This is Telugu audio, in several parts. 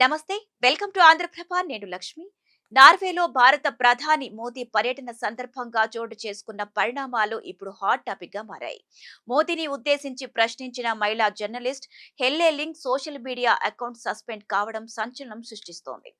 నమస్తే, వెల్కమ్ టు ఆంధ్రప్రభ. నేను లక్ష్మి. నార్వేలో భారత ప్రధాని మోదీ పర్యటన సందర్భంగా చోటు చేసుకున్న పరిణామాలు ఇప్పుడు హాట్ టాపిక్ గా మారాయి. మోదీని ఉద్దేశించి ప్రశ్నించిన మహిళా journalist Helle Lyng social media account suspend కావడం సంచలనం సృష్టిస్తోంది.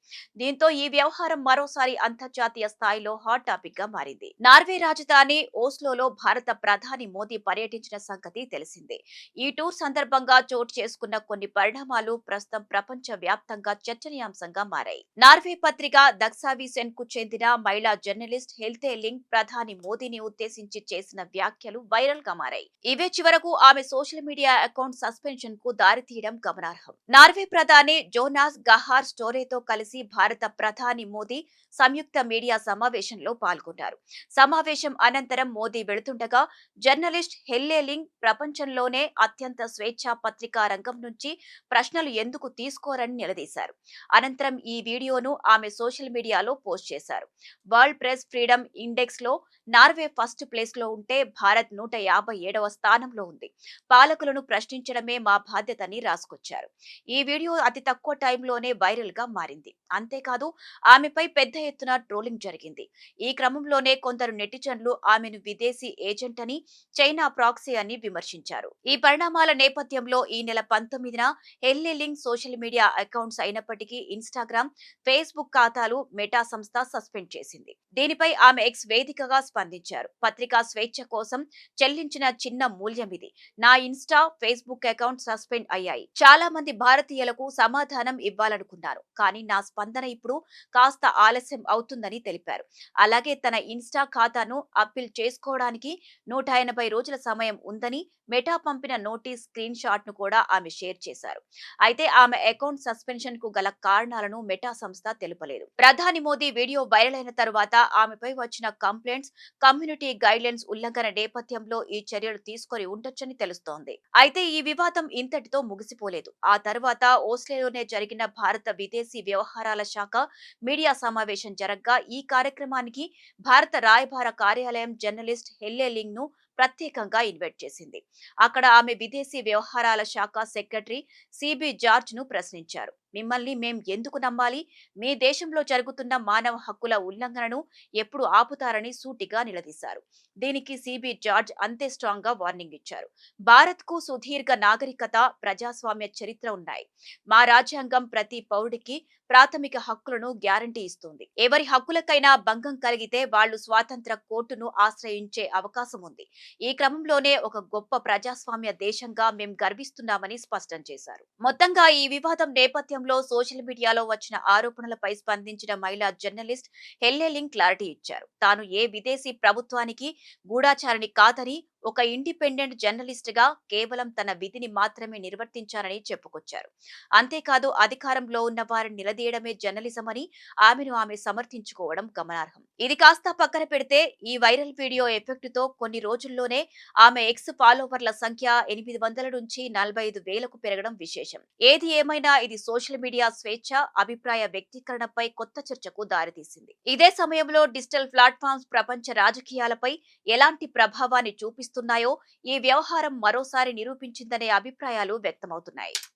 దీంతో ఈ వ్యవహారం మరోసారి అంతర్జాతీయ స్థాయిలో హాట్ టాపిక్ గా మారింది. నార్వే రాజధాని ఓస్లోలో భారత ప్రధాని మోదీ పర్యటించిన సంగతి తెలిసిందే. ఈ టూర్ సందర్భంగా చోటు చేసుకున్న కొన్ని పరిణామాలు ప్రస్తుతం ప్రపంచ వ్యాప్తంగా చర్చనీయాంశంగా మారాయి. నార్వే పత్రిక దక్సావిసెన్ కు చెందిన మహిళా జర్నలిస్ట్ హెల్తే లింక్ ప్రధాని మోదీని ఉద్దేశించి చేసిన వ్యాఖ్యలు వైరల్ గా మారాయి. ఇవే చివరకు ఆమె సోషల్ మీడియా అకౌంట్ సస్పెన్షన్ కు దారితీయడం గమనార్హం. నార్వే ప్రధాని జోనాస్ గహార్ స్టోరేతో కలిసి భారత ప్రధాని మోదీ సంయుక్త మీడియా సమావేశంలో పాల్గొన్నారు. సమావేశం అనంతరం మోదీ వెళుతుండగా జర్నలిస్ట్ హెల్లే లింక్ ప్రపంచంలోనే అత్యంత స్వేచ్ఛా పత్రికా రంగం నుంచి ప్రశ్నలు ఎందుకు తీసుకోరని నిలదీశారు. అనంతరం ఈ వీడియోను ఆమె సోషల్ మీడియాలో పోస్ట్ చేశారు. వరల్డ్ ప్రెస్ ఫ్రీడమ్ ఇండెక్స్ లో నార్వే ఫస్ట్ ప్లేస్ లో ఉంటే భారత్ 157వ స్థానంలో ఉంది. పాలకులను ప్రశ్నించడమే మా బాధ్యతని రాసుకొచ్చారు. ఈ వీడియో అతి తక్కువ టైంలోనే వైరల్ గా మారింది. అంతేకాదు ఆమెపై పెద్ద ఎత్తున ట్రోలింగ్ జరిగింది. ఈ క్రమంలోనే కొందరు నెటిజన్లు ఆమెను విదేశీ ఏజెంట్ అని, చైనా ప్రాక్సీ అని విమర్శించారు. ఈ పరిణామాల నేపథ్యంలో ఈ నెల 19న హెల్లే లింక్ సోషల్ మీడియా అకౌంట్స్ అయినప్పటికీ ఇన్స్టాగ్రామ్, ఫేస్బుక్ ఖాతాలు మెటా సంస్థ సస్పెండ్ చేసింది. దీనిపై ఆమె ఎక్స్ వేదికగా స్పందించారు. పత్రికా స్వేచ్ఛ కోసం చెల్లించిన చిన్న మూల్యం ఇది. నా ఇన్స్టా, ఫేస్బుక్ అకౌంట్ సస్పెండ్ అయ్యాయి. చాలా మంది భారతీయులకు సమాధానం ఇవ్వాలనుకున్నారు. కానీ నా స్పందన ఇప్పుడు కాస్త ఆలస్యం అవుతుందని తెలిపారు. అలాగే తన ఇన్స్టా ఖాతాను అప్పీల్ చేసుకోవడానికి 180 రోజుల సమయం ఉందని మెటా పంపిన నోటీస్ స్క్రీన్ షాట్ ను కూడా ఆమె షేర్ చేశారు. అయితే ఆమె అకౌంట్ సస్పెన్షన్ కు గల కారణాలను మెటా సంస్థ తెలుపలేదు. ప్రధాని మోదీ వీడియో వైరల్ అయిన తరువాత ఆమెపై వచ్చిన కంప్లైంట్స్, కమ్యూనిటీ గైడ్ లైన్స్ ఉల్లంఘన నేపథ్యంలో ఈ చర్యలు తీసుకొని ఉండొచ్చని తెలుస్తోంది. అయితే ఈ వివాదం ఇంతటితో ముగిసిపోలేదు. ఆ తర్వాత ఓస్లోనే జరిగిన భారత విదేశీ వ్యవహారాల శాఖ మీడియా సమావేశం జరగ్గా ఈ కార్యక్రమానికి భారత రాయబార కార్యాలయం జర్నలిస్ట్ హెల్లే లింక్ ను ప్రత్యేకంగా ఇన్వైట్ చేసింది. అక్కడ ఆమె విదేశీ వ్యవహారాల శాఖ సెక్రటరీ సిబి జార్జ్ ను ప్రశ్నించారు. మిమ్మల్ని మేం ఎందుకు నమ్మాలి? మీ దేశంలో జరుగుతున్న మానవ హక్కుల ఉల్లంఘనను ఎప్పుడు ఆపుతారని సూటిగా నిలదీశారు. దీనికి సిబి జార్జ్ అంతే స్ట్రాంగ్ గా వార్నింగ్ ఇచ్చారు. భారత్ కు సుదీర్ఘ నాగరికత, ప్రజాస్వామ్య చరిత్ర ఉన్నాయి. మా రాజ్యాంగం ప్రతి పౌరుడికి ప్రాథమిక హక్కులను గ్యారంటీ ఇస్తుంది. ఎవరి హక్కులకైనా భంగం కలిగితే వాళ్లు స్వాతంత్ర కోర్టును ఆశ్రయించే అవకాశం ఉంది. ఈ క్రమంలోనే ఒక గొప్ప ప్రజాస్వామ్య దేశంగా మేం గర్విస్తున్నామని స్పష్టం చేశారు. మొత్తంగా ఈ వివాదం నేపథ్యంలో సోషల్ మీడియాలో వచ్చిన ఆరోపణలపై స్పందించిన మహిళా జర్నలిస్ట్ హెల్లే లింక్ క్లారిటీ ఇచ్చారు. తాను ఏ విదేశీ ప్రభుత్వానికి గూఢాచారిణి కాదని, ఒక ఇండిపెండెంట్ జర్నలిస్ట్ గా కేవలం తన విధిని మాత్రమే నిర్వర్తించారని చెప్పుకొచ్చారు. అంతేకాదు అధికారంలో ఉన్న వారిని నిలదీయడమే జర్నలిజం అని ఆమె సమర్థించుకోవడం గమనార్హం. ఇది కాస్త పక్కన పెడితే ఈ వైరల్ వీడియో ఎఫెక్ట్ తో కొన్ని రోజుల్లోనే ఆమె ఎక్స్ ఫాలోవర్ల సంఖ్య 800 నుంచి 45,000కు పెరగడం విశేషం. ఏది ఏమైనా ఇది సోషల్ మీడియా స్వేచ్ఛ, అభిప్రాయ వ్యక్తీకరణపై కొత్త చర్చకు దారితీసింది. ఇదే సమయంలో డిజిటల్ ప్లాట్ఫామ్స్ ప్రపంచ రాజకీయాలపై ఎలాంటి ప్రభావాన్ని చూపిస్తున్నాయో ఈ వ్యవహారం మరోసారి నిరూపించిందనే అభిప్రాయాలు వ్యక్తమవుతున్నాయి.